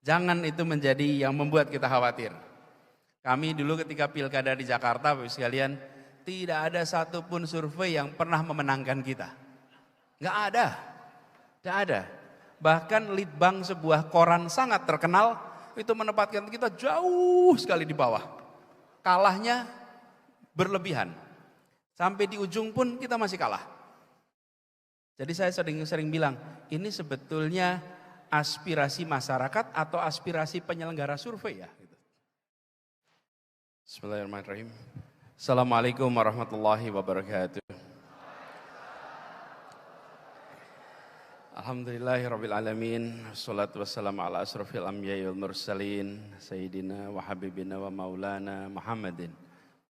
Jangan itu menjadi yang membuat kita khawatir. Kami dulu ketika pilkada di Jakarta, Bapak sekalian, tidak ada satupun survei yang pernah memenangkan kita. Nggak ada, tidak ada. Bahkan litbang sebuah koran sangat terkenal, itu menempatkan kita jauh sekali di bawah. Kalahnya berlebihan. Sampai di ujung pun kita masih kalah. Jadi saya sering bilang, ini sebetulnya aspirasi masyarakat atau aspirasi penyelenggara survei ya. Bismillahirrahmanirrahim. Assalamualaikum warahmatullahi wabarakatuh. Alhamdulillahirrabbilalamin. Wassalatu wassalamu ala asrafil anbiya'i wal mursalin. Sayyidina wa habibina wa maulana Muhammadin.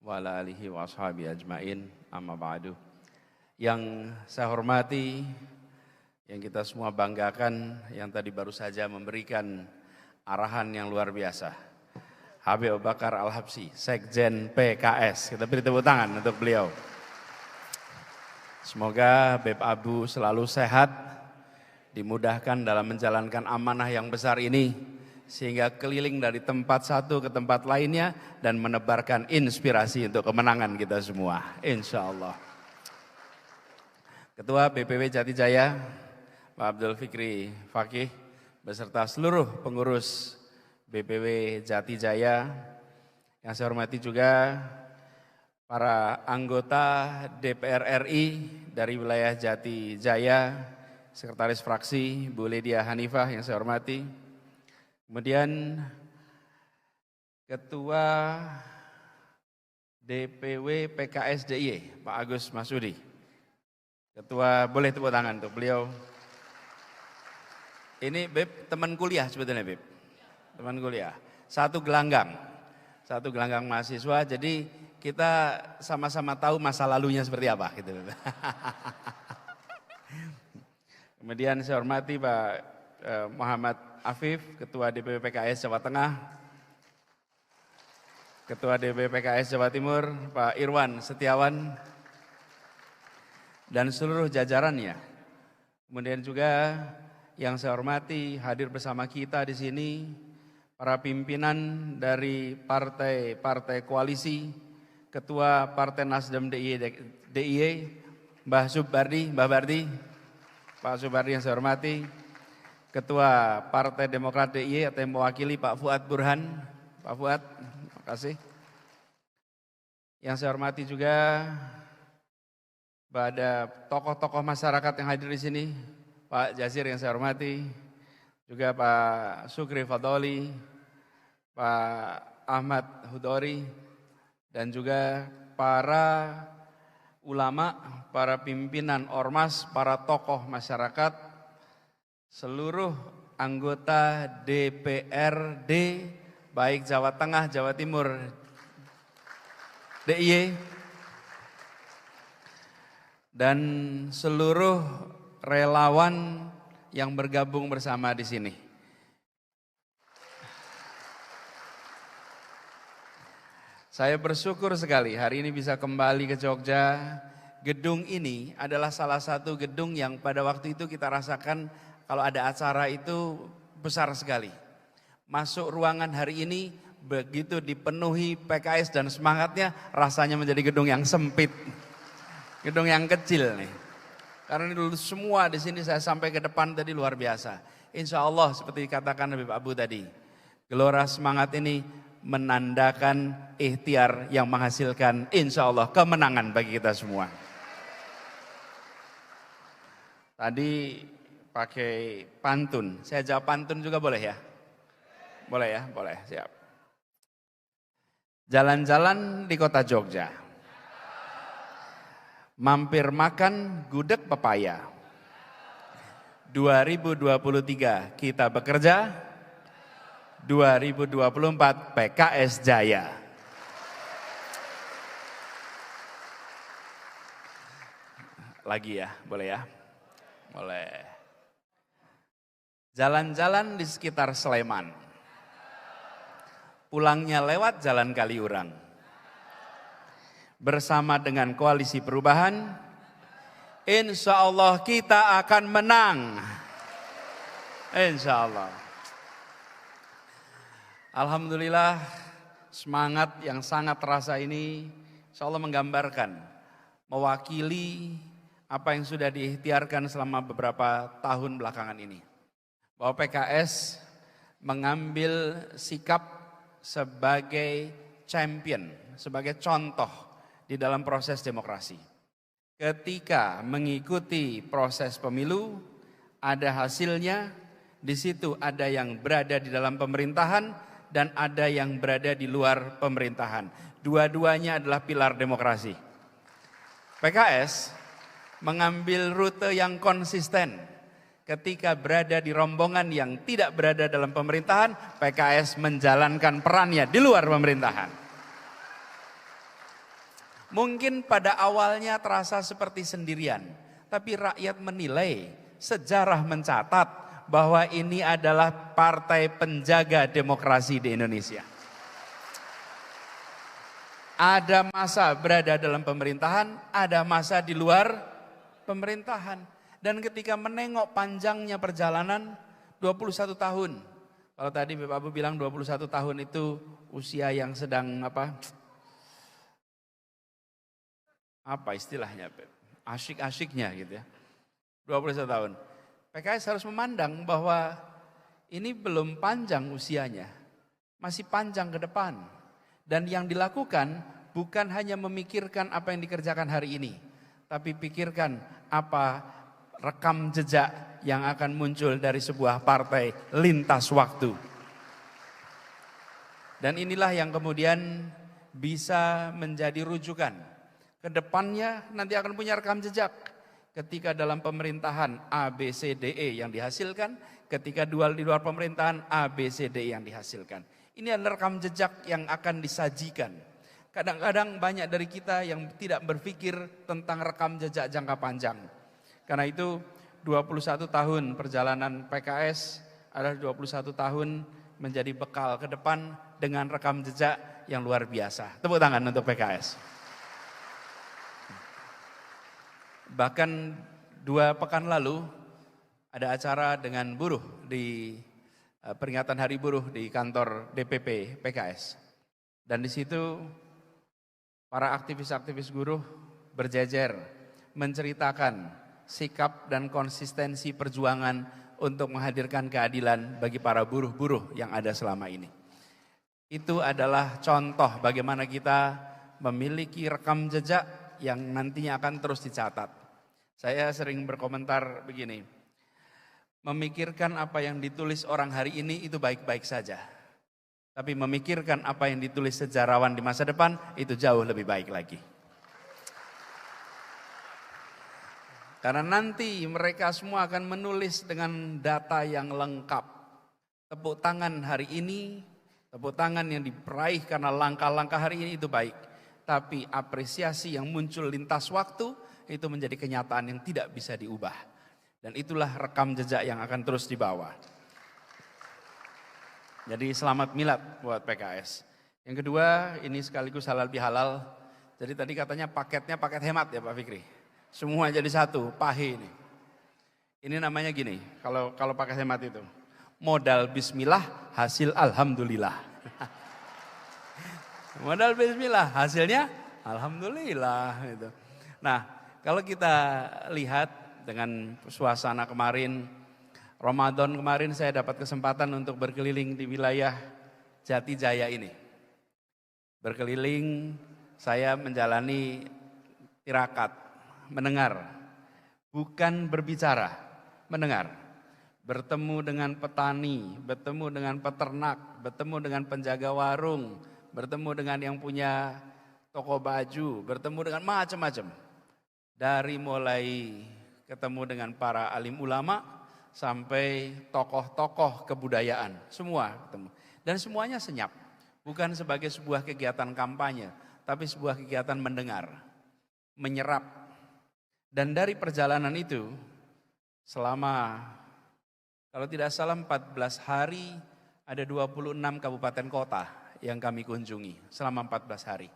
Wa ala alihi wa ashabi ajmain. Amma ba'du. Yang saya hormati, yang kita semua banggakan, yang tadi baru saja memberikan arahan yang luar biasa. Habib Abu Bakar Al-Habsyi, Sekjen PKS. Kita beri tepuk tangan untuk beliau. Semoga Habib Abu selalu sehat, dimudahkan dalam menjalankan amanah yang besar ini, sehingga keliling dari tempat satu ke tempat lainnya dan menebarkan inspirasi untuk kemenangan kita semua, insya Allah. Ketua BPW Jati Jaya, Pak Abdul Fikri Fakih, beserta seluruh pengurus BPW Jati Jaya, yang saya hormati juga para anggota DPR RI dari wilayah Jati Jaya, Sekretaris Fraksi Bu Lydia Hanifah yang saya hormati, kemudian Ketua DPW PKS DIY Pak Agus Masudi. Ketua, boleh tepuk tangan untuk beliau. Ini Beb, teman kuliah sebetulnya Beb. Teman kuliah. Satu gelanggang mahasiswa, jadi kita sama-sama tahu masa lalunya seperti apa gitu. Kemudian saya hormati Pak Muhammad Afif, Ketua DPW PKS Jawa Tengah. Ketua DPW PKS Jawa Timur, Pak Irwan Setiawan, dan seluruh jajarannya. Kemudian juga yang saya hormati hadir bersama kita di sini para pimpinan dari partai-partai koalisi, Ketua Partai Nasdem DIY, Mbah Subardi, Pak Subardi yang saya hormati, Ketua Partai Demokrat DIY atau yang mewakili Pak Fuad Burhan, Pak Fuad, terima kasih. Yang saya hormati juga pada tokoh-tokoh masyarakat yang hadir di sini, Pak Jazir yang saya hormati, juga Pak Sukri Fadoli, Pak Ahmad Hudori, dan juga para ulama, para pimpinan ormas, para tokoh masyarakat, seluruh anggota DPRD, baik Jawa Tengah, Jawa Timur, DIY, dan seluruh relawan yang bergabung bersama di sini. Saya bersyukur sekali hari ini bisa kembali ke Jogja. Gedung ini adalah salah satu gedung yang pada waktu itu kita rasakan kalau ada acara itu besar sekali. Masuk ruangan hari ini begitu dipenuhi PKS dan semangatnya, rasanya menjadi gedung yang sempit. Gedung yang kecil nih. Karena dulu semua di sini saya sampai ke depan tadi luar biasa. Insya Allah seperti dikatakan Habib Abu tadi, gelora semangat ini menandakan ikhtiar yang menghasilkan insya Allah kemenangan bagi kita semua. Tadi pakai pantun, saya jawab pantun juga boleh ya? Boleh ya? Boleh, siap. Jalan-jalan di kota Jogja, mampir makan gudeg pepaya. 2023 kita bekerja, 2024 PKS Jaya. Lagi ya, boleh ya? Boleh. Jalan-jalan di sekitar Sleman, pulangnya lewat Jalan Kaliurang. Bersama dengan Koalisi Perubahan, insya Allah kita akan menang. Insya Allah. Alhamdulillah semangat yang sangat terasa ini insya Allah menggambarkan, mewakili apa yang sudah diikhtiarkan selama beberapa tahun belakangan ini. Bahwa PKS mengambil sikap sebagai champion, sebagai contoh di dalam proses demokrasi. Ketika mengikuti proses pemilu, ada hasilnya, di situ ada yang berada di dalam pemerintahan, dan ada yang berada di luar pemerintahan. Dua-duanya adalah pilar demokrasi. PKS mengambil rute yang konsisten. Ketika berada di rombongan yang tidak berada dalam pemerintahan, PKS menjalankan perannya di luar pemerintahan. Mungkin pada awalnya terasa seperti sendirian, tapi rakyat menilai, sejarah mencatat bahwa ini adalah partai penjaga demokrasi di Indonesia. Ada masa berada dalam pemerintahan, ada masa di luar pemerintahan. Dan ketika menengok panjangnya perjalanan 21 tahun. Kalau tadi Bapak Abu bilang 21 tahun itu usia yang sedang apa istilahnya, asyik-asyiknya gitu ya. 21 tahun. PKS harus memandang bahwa ini belum panjang usianya, masih panjang ke depan. Dan yang dilakukan bukan hanya memikirkan apa yang dikerjakan hari ini, tapi pikirkan apa rekam jejak yang akan muncul dari sebuah partai lintas waktu. Dan inilah yang kemudian bisa menjadi rujukan. Kedepannya nanti akan punya rekam jejak. Ketika dalam pemerintahan A, B, C, D, E yang dihasilkan, ketika di luar pemerintahan A, B, C, D, E yang dihasilkan. Ini adalah rekam jejak yang akan disajikan. Kadang-kadang banyak dari kita yang tidak berpikir tentang rekam jejak jangka panjang. Karena itu 21 tahun perjalanan PKS adalah 21 tahun menjadi bekal ke depan dengan rekam jejak yang luar biasa. Tepuk tangan untuk PKS. Bahkan 2 pekan lalu ada acara dengan buruh di peringatan Hari Buruh di kantor DPP PKS. Dan di situ para aktivis-aktivis buruh berjejer menceritakan sikap dan konsistensi perjuangan untuk menghadirkan keadilan bagi para buruh-buruh yang ada selama ini. Itu adalah contoh bagaimana kita memiliki rekam jejak yang nantinya akan terus dicatat. Saya sering berkomentar begini, memikirkan apa yang ditulis orang hari ini itu baik-baik saja. Tapi memikirkan apa yang ditulis sejarawan di masa depan itu jauh lebih baik lagi. Karena nanti mereka semua akan menulis dengan data yang lengkap. Tepuk tangan hari ini, tepuk tangan yang diraih karena langkah-langkah hari ini itu baik. Tapi apresiasi yang muncul lintas waktu itu menjadi kenyataan yang tidak bisa diubah. Dan itulah rekam jejak yang akan terus dibawa. Jadi selamat milad buat PKS. Yang kedua, ini sekaligus halal bihalal. Jadi tadi katanya paketnya paket hemat ya Pak Fikri. Semua jadi satu, pahe ini. Ini namanya gini, kalau paket hemat itu. Modal bismillah, hasil alhamdulillah. Modal bismillah, hasilnya alhamdulillah gitu. Nah, kalau kita lihat dengan suasana kemarin, Ramadan kemarin saya dapat kesempatan untuk berkeliling di wilayah Jati Jaya ini. Berkeliling, saya menjalani tirakat, mendengar, bukan berbicara, mendengar. Bertemu dengan petani, bertemu dengan peternak, bertemu dengan penjaga warung, bertemu dengan yang punya toko baju, bertemu dengan macam-macam. Dari mulai ketemu dengan para alim ulama sampai tokoh-tokoh kebudayaan, semua ketemu. Dan semuanya senyap, bukan sebagai sebuah kegiatan kampanye, tapi sebuah kegiatan mendengar, menyerap. Dan dari perjalanan itu, selama kalau tidak salah 14 hari, ada 26 kabupaten kota yang kami kunjungi selama 14 hari.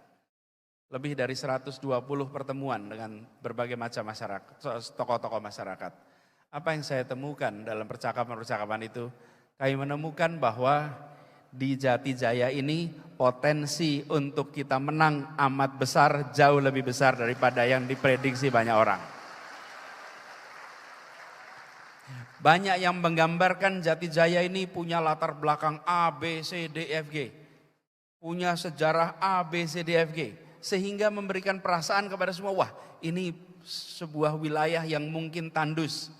Lebih dari 120 pertemuan dengan berbagai macam masyarakat, tokoh-tokoh masyarakat. Apa yang saya temukan dalam percakapan-percakapan itu, kami menemukan bahwa di Jati Jaya ini potensi untuk kita menang amat besar, jauh lebih besar daripada yang diprediksi banyak orang. Banyak yang menggambarkan Jati Jaya ini punya latar belakang A, B, C, D, F, G. Punya sejarah A, B, C, D, F, G. Sehingga memberikan perasaan kepada semua, wah ini sebuah wilayah yang mungkin tandus.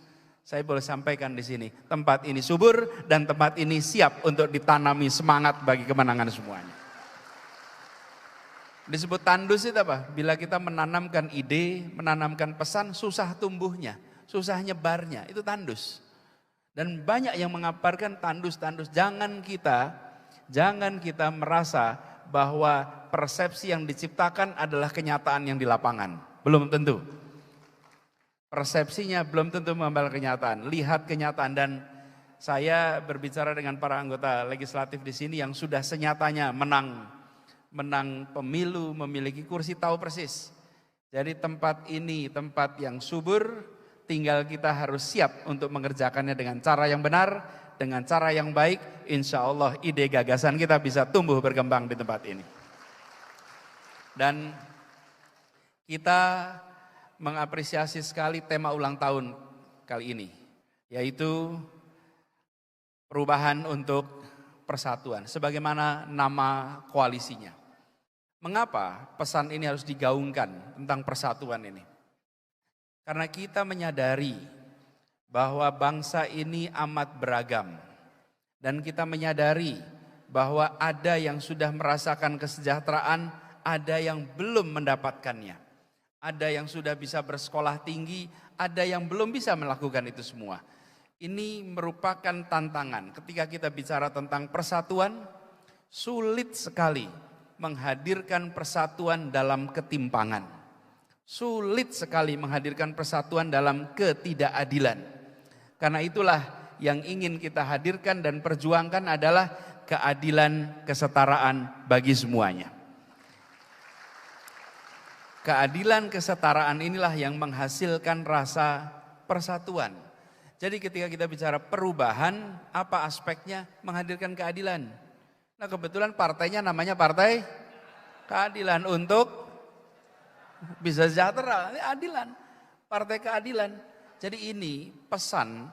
Saya boleh sampaikan di sini, tempat ini subur dan tempat ini siap untuk ditanami semangat bagi kemenangan semuanya. Disebut tandus itu apa? Bila kita menanamkan ide, menanamkan pesan, susah tumbuhnya, susah nyebarnya, itu tandus. Dan banyak yang mengabarkan tandus-tandus. Jangan kita merasa bahwa persepsi yang diciptakan adalah kenyataan yang di lapangan. Belum tentu. Persepsinya belum tentu menggambar kenyataan. Lihat kenyataan, dan saya berbicara dengan para anggota legislatif di sini yang sudah senyatanya menang pemilu, memiliki kursi, tahu persis. Jadi tempat ini tempat yang subur, tinggal kita harus siap untuk mengerjakannya dengan cara yang benar, dengan cara yang baik. Insya Allah ide gagasan kita bisa tumbuh berkembang di tempat ini. Dan kita mengapresiasi sekali tema ulang tahun kali ini, yaitu perubahan untuk persatuan, sebagaimana nama koalisinya. Mengapa pesan ini harus digaungkan tentang persatuan ini? Karena kita menyadari bahwa bangsa ini amat beragam, dan kita menyadari bahwa ada yang sudah merasakan kesejahteraan, ada yang belum mendapatkannya. Ada yang sudah bisa bersekolah tinggi, ada yang belum bisa melakukan itu semua. Ini merupakan tantangan. Ketika kita bicara tentang persatuan, sulit sekali menghadirkan persatuan dalam ketimpangan. Sulit sekali menghadirkan persatuan dalam ketidakadilan. Karena itulah yang ingin kita hadirkan dan perjuangkan adalah keadilan, kesetaraan bagi semuanya. Keadilan, kesetaraan inilah yang menghasilkan rasa persatuan. Jadi ketika kita bicara perubahan, apa aspeknya? Menghadirkan keadilan. Nah kebetulan partainya namanya Partai Keadilan untuk bisa sejahtera, keadilan. Partai Keadilan. Jadi ini pesan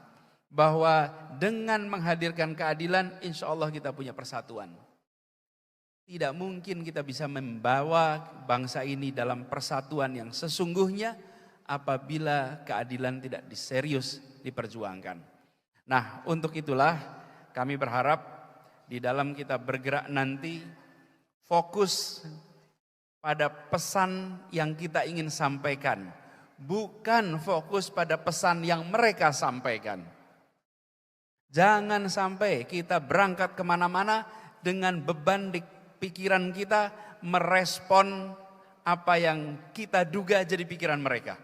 bahwa dengan menghadirkan keadilan, insya Allah kita punya persatuan. Tidak mungkin kita bisa membawa bangsa ini dalam persatuan yang sesungguhnya apabila keadilan tidak serius diperjuangkan. Nah, untuk itulah kami berharap di dalam kita bergerak nanti fokus pada pesan yang kita ingin sampaikan, bukan fokus pada pesan yang mereka sampaikan. Jangan sampai kita berangkat kemana-mana dengan beban di pikiran kita merespon apa yang kita duga jadi pikiran mereka.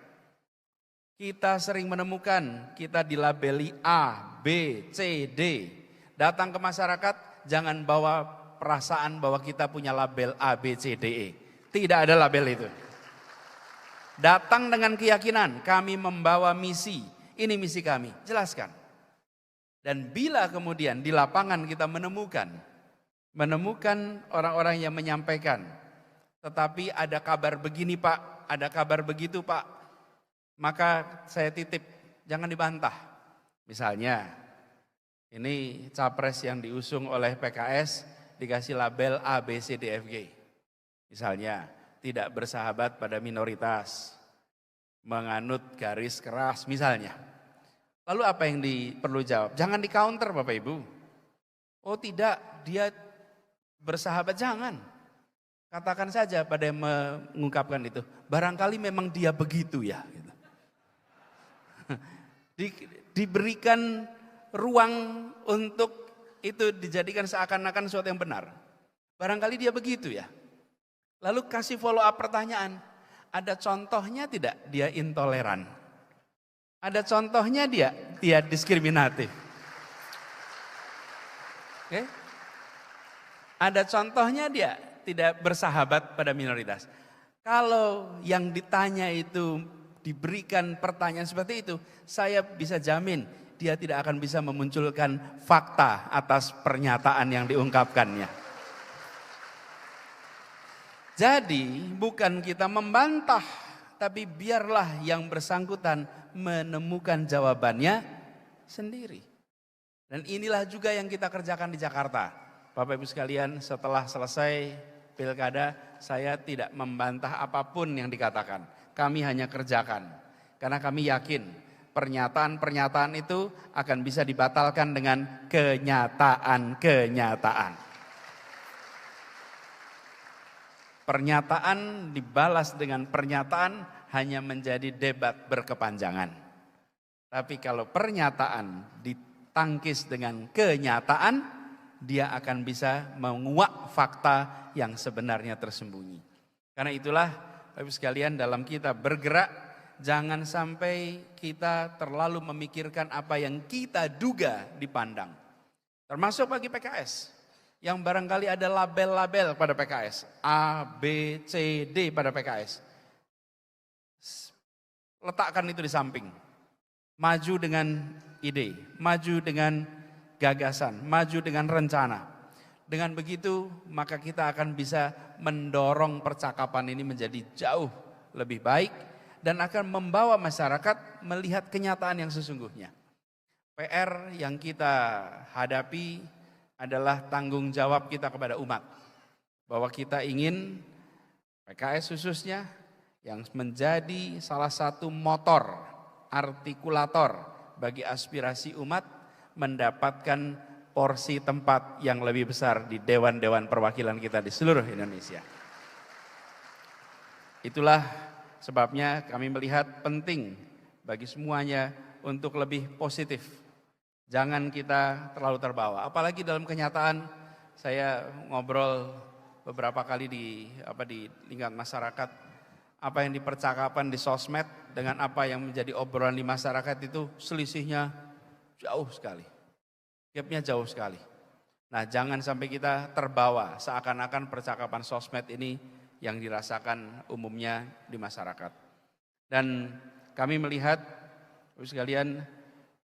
Kita sering menemukan kita dilabeli A, B, C, D. Datang ke masyarakat jangan bawa perasaan bahwa kita punya label A, B, C, D, E. Tidak ada label itu. Datang dengan keyakinan kami membawa misi. Ini misi kami, jelaskan. Dan bila kemudian di lapangan kita menemukan orang-orang yang menyampaikan, tetapi ada kabar begini Pak, ada kabar begitu Pak, maka saya titip, jangan dibantah. Misalnya, ini capres yang diusung oleh PKS dikasih label A, B, C, D, F, G. Misalnya, tidak bersahabat pada minoritas, menganut garis keras misalnya. Lalu apa yang perlu jawab? Jangan di counter Bapak Ibu. Oh tidak, dia bersahabat, jangan. Katakan saja pada yang mengungkapkan itu, barangkali memang dia begitu ya. Gitu. Diberikan ruang untuk itu dijadikan seakan-akan sesuatu yang benar. Barangkali dia begitu ya. Lalu kasih follow up pertanyaan, ada contohnya tidak dia intoleran? Ada contohnya dia diskriminatif? Oke? Ada contohnya dia tidak bersahabat pada minoritas. Kalau yang ditanya itu diberikan pertanyaan seperti itu, saya bisa jamin dia tidak akan bisa memunculkan fakta atas pernyataan yang diungkapkannya. Jadi bukan kita membantah, tapi biarlah yang bersangkutan menemukan jawabannya sendiri. Dan inilah juga yang kita kerjakan di Jakarta. Bapak Ibu sekalian, setelah selesai pilkada, saya tidak membantah apapun yang dikatakan. Kami hanya kerjakan. Karena kami yakin pernyataan-pernyataan itu akan bisa dibatalkan dengan kenyataan-kenyataan. Pernyataan dibalas dengan pernyataan hanya menjadi debat berkepanjangan. Tapi kalau pernyataan ditangkis dengan kenyataan, dia akan bisa menguak fakta yang sebenarnya tersembunyi. Karena itulah Bapak Ibu sekalian, dalam kita bergerak, jangan sampai kita terlalu memikirkan apa yang kita duga dipandang. Termasuk bagi PKS, yang barangkali ada label-label pada PKS, A, B, C, D pada PKS. Letakkan itu di samping. Maju dengan ide, maju dengan gagasan, maju dengan rencana. Dengan begitu maka kita akan bisa mendorong percakapan ini menjadi jauh lebih baik dan akan membawa masyarakat melihat kenyataan yang sesungguhnya. PR yang kita hadapi adalah tanggung jawab kita kepada umat. Bahwa kita ingin PKS khususnya yang menjadi salah satu motor, artikulator bagi aspirasi umat mendapatkan porsi tempat yang lebih besar di dewan-dewan perwakilan kita di seluruh Indonesia. Itulah sebabnya kami melihat penting bagi semuanya untuk lebih positif. Jangan kita terlalu terbawa. Apalagi dalam kenyataan, saya ngobrol beberapa kali di lingkungan masyarakat, apa yang dipercakapan di sosmed dengan apa yang menjadi obrolan di masyarakat itu selisihnya jauh sekali. Gapnya jauh sekali. Nah, jangan sampai kita terbawa seakan-akan percakapan sosmed ini yang dirasakan umumnya di masyarakat. Dan kami melihat, Bapak sekalian,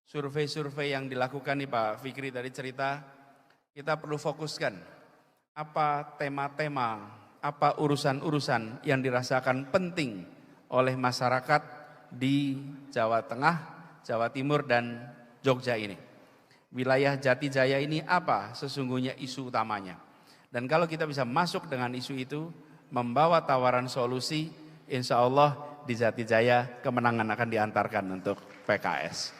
survei-survei yang dilakukan nih Pak Fikri tadi cerita, kita perlu fokuskan apa tema-tema, apa urusan-urusan yang dirasakan penting oleh masyarakat di Jawa Tengah, Jawa Timur, dan Jogja ini. Wilayah Jati Jaya ini apa sesungguhnya isu utamanya. Dan kalau kita bisa masuk dengan isu itu, membawa tawaran solusi, insya Allah di Jati Jaya kemenangan akan diantarkan untuk PKS.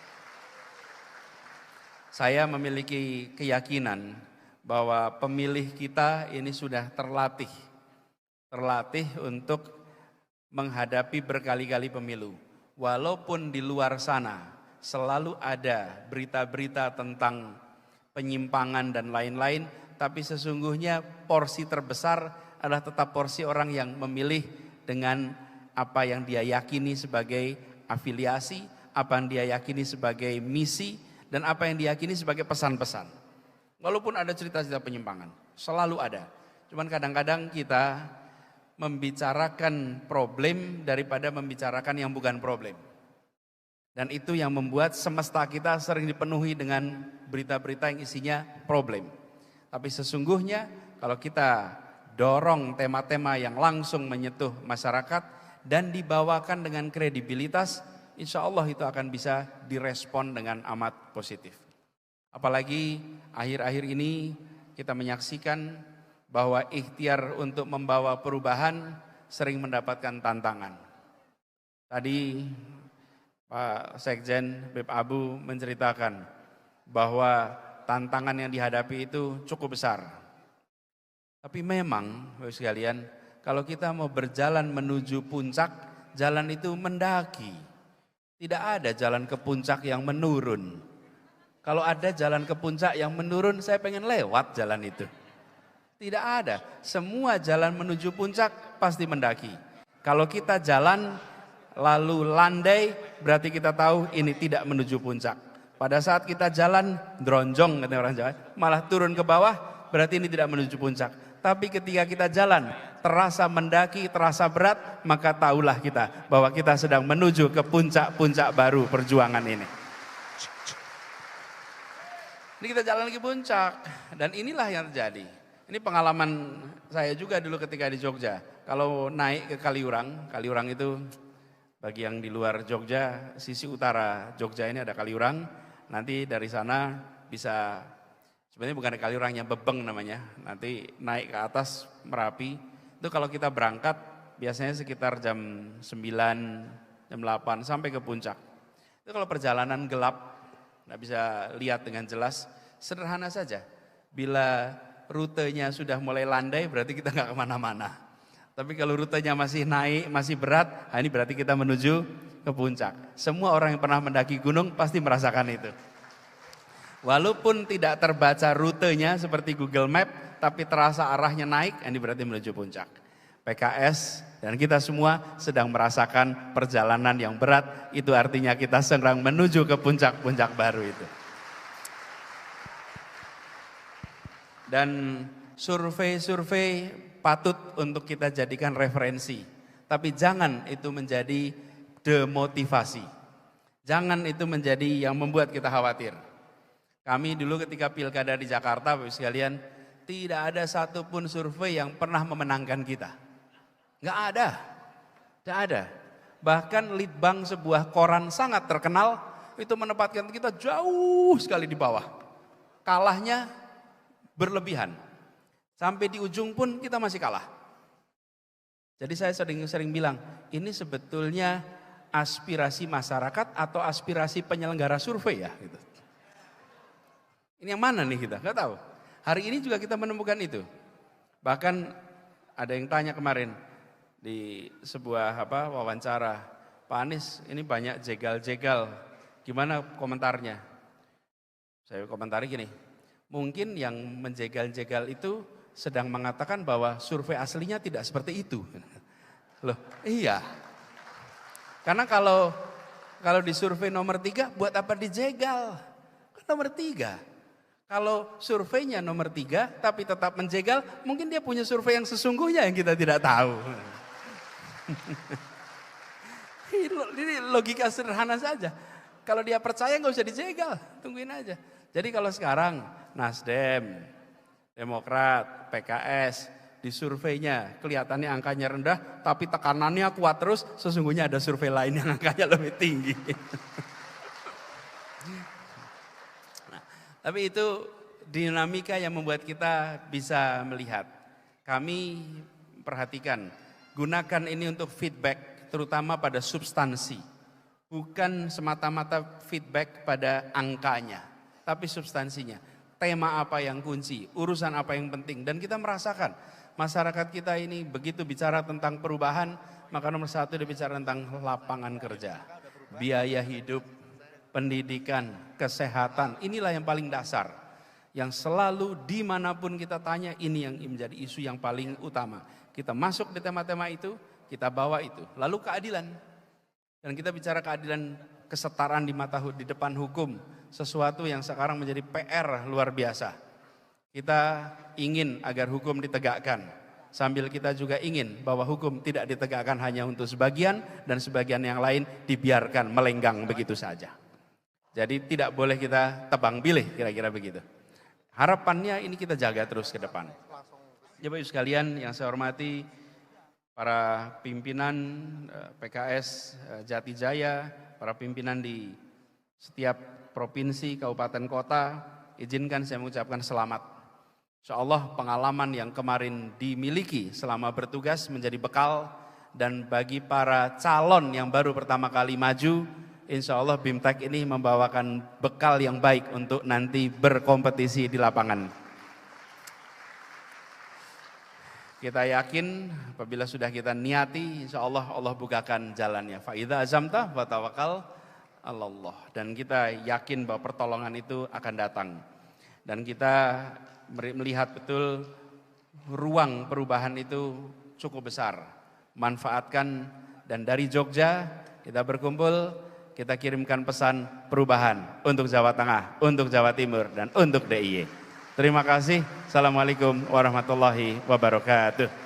Saya memiliki keyakinan bahwa pemilih kita ini sudah terlatih untuk menghadapi berkali-kali pemilu. Walaupun di luar sana selalu ada berita-berita tentang penyimpangan dan lain-lain, tapi sesungguhnya porsi terbesar adalah tetap porsi orang yang memilih dengan apa yang dia yakini sebagai afiliasi, apa yang dia yakini sebagai misi, dan apa yang dia yakini sebagai pesan-pesan. Walaupun ada cerita-cerita penyimpangan, selalu ada. Cuman kadang-kadang kita membicarakan problem daripada membicarakan yang bukan problem. Dan itu yang membuat semesta kita sering dipenuhi dengan berita-berita yang isinya problem. Tapi sesungguhnya kalau kita dorong tema-tema yang langsung menyentuh masyarakat dan dibawakan dengan kredibilitas, insya Allah itu akan bisa direspon dengan amat positif. Apalagi akhir-akhir ini kita menyaksikan bahwa ikhtiar untuk membawa perubahan sering mendapatkan tantangan. Tadi Pak Sekjen Beb Abu menceritakan bahwa tantangan yang dihadapi itu cukup besar. Tapi memang, Bapak sekalian, kalau kita mau berjalan menuju puncak, jalan itu mendaki. Tidak ada jalan ke puncak yang menurun. Kalau ada jalan ke puncak yang menurun, saya pengen lewat jalan itu. Tidak ada. Semua jalan menuju puncak pasti mendaki. Kalau kita jalan lalu landai, berarti kita tahu ini tidak menuju puncak. Pada saat kita jalan dronjong, kata orang Jawa, malah turun ke bawah, berarti ini tidak menuju puncak. Tapi ketika kita jalan terasa mendaki, terasa berat, maka tahulah kita bahwa kita sedang menuju ke puncak-puncak baru perjuangan ini. Ini kita jalan ke puncak dan inilah yang terjadi. Ini pengalaman saya juga dulu ketika di Jogja. Kalau naik ke Kaliurang, Kaliurang itu bagi yang di luar Jogja, sisi utara Jogja ini ada Kaliurang. Nanti dari sana bisa, sebenarnya bukan Kaliurangnya, Bebeng namanya. Nanti naik ke atas Merapi. Itu kalau kita berangkat biasanya sekitar jam 9, jam 8 sampai ke puncak. Itu kalau perjalanan gelap, nggak bisa lihat dengan jelas, sederhana saja. Bila rutenya sudah mulai landai berarti kita nggak kemana-mana. Tapi kalau rutenya masih naik, masih berat, ini berarti kita menuju ke puncak. Semua orang yang pernah mendaki gunung pasti merasakan itu. Walaupun tidak terbaca rutenya seperti Google Map, tapi terasa arahnya naik, ini berarti menuju puncak. PKS dan kita semua sedang merasakan perjalanan yang berat, itu artinya kita sedang menuju ke puncak-puncak baru itu. Dan survei-survei patut untuk kita jadikan referensi. Tapi jangan itu menjadi demotivasi. Jangan itu menjadi yang membuat kita khawatir. Kami dulu ketika pilkada di Jakarta, Bapak sekalian, tidak ada satupun survei yang pernah memenangkan kita. Nggak ada. Tidak ada. Bahkan litbang sebuah koran sangat terkenal, itu menempatkan kita jauh sekali di bawah. Kalahnya berlebihan. Sampai di ujung pun kita masih kalah. Jadi saya sering bilang, ini sebetulnya aspirasi masyarakat atau aspirasi penyelenggara survei ya. Gitu. Ini yang mana nih kita? Nggak tahu. Hari ini juga kita menemukan itu. Bahkan ada yang tanya kemarin di sebuah wawancara, Pak Anies ini banyak jegal-jegal. Gimana komentarnya? Saya komentari gini, mungkin yang menjegal-jegal itu sedang mengatakan bahwa survei aslinya tidak seperti itu. Loh, iya. Karena kalau di survei nomor 3, buat apa dijegal? Kan nomor 3. Kalau surveinya nomor 3, tapi tetap menjegal, mungkin dia punya survei yang sesungguhnya yang kita tidak tahu. Ini logika sederhana saja. Kalau dia percaya nggak usah dijegal, tungguin aja. Jadi kalau sekarang Nasdem, Demokrat, PKS, di surveinya kelihatannya angkanya rendah, tapi tekanannya kuat terus, sesungguhnya ada survei lain yang angkanya lebih tinggi. Nah, tapi itu dinamika yang membuat kita bisa melihat. Kami perhatikan, gunakan ini untuk feedback, terutama pada substansi. Bukan semata-mata feedback pada angkanya, tapi substansinya. Tema apa yang kunci, urusan apa yang penting. Dan kita merasakan masyarakat kita ini begitu bicara tentang perubahan, maka nomor 1 dia bicara tentang lapangan kerja, biaya hidup, pendidikan, kesehatan. Inilah yang paling dasar. Yang selalu dimanapun kita tanya, ini yang menjadi isu yang paling utama. Kita masuk di tema-tema itu, kita bawa itu. Lalu keadilan. Dan kita bicara keadilan, kesetaraan di depan hukum. Sesuatu yang sekarang menjadi PR luar biasa. Kita ingin agar hukum ditegakkan. Sambil kita juga ingin bahwa hukum tidak ditegakkan hanya untuk sebagian dan sebagian yang lain dibiarkan melenggang begitu saja. Jadi tidak boleh kita tebang pilih kira-kira begitu. Harapannya ini kita jaga terus ke depan. Bapak Ibu sekalian yang saya hormati, para pimpinan PKS Jatijaya, para pimpinan di setiap provinsi, kabupaten, kota, izinkan saya mengucapkan selamat. Insyaallah pengalaman yang kemarin dimiliki selama bertugas menjadi bekal, dan bagi para calon yang baru pertama kali maju, insyaallah BIMTEK ini membawakan bekal yang baik untuk nanti berkompetisi di lapangan. Kita yakin apabila sudah kita niati, insyaallah Allah bukakan jalannya. Fa idza azamta fatawakkal Allah. Dan kita yakin bahwa pertolongan itu akan datang. Dan kita melihat betul ruang perubahan itu cukup besar. Manfaatkan, dan dari Jogja kita berkumpul, kita kirimkan pesan perubahan untuk Jawa Tengah, untuk Jawa Timur, dan untuk DIY. Terima kasih. Assalamualaikum warahmatullahi wabarakatuh.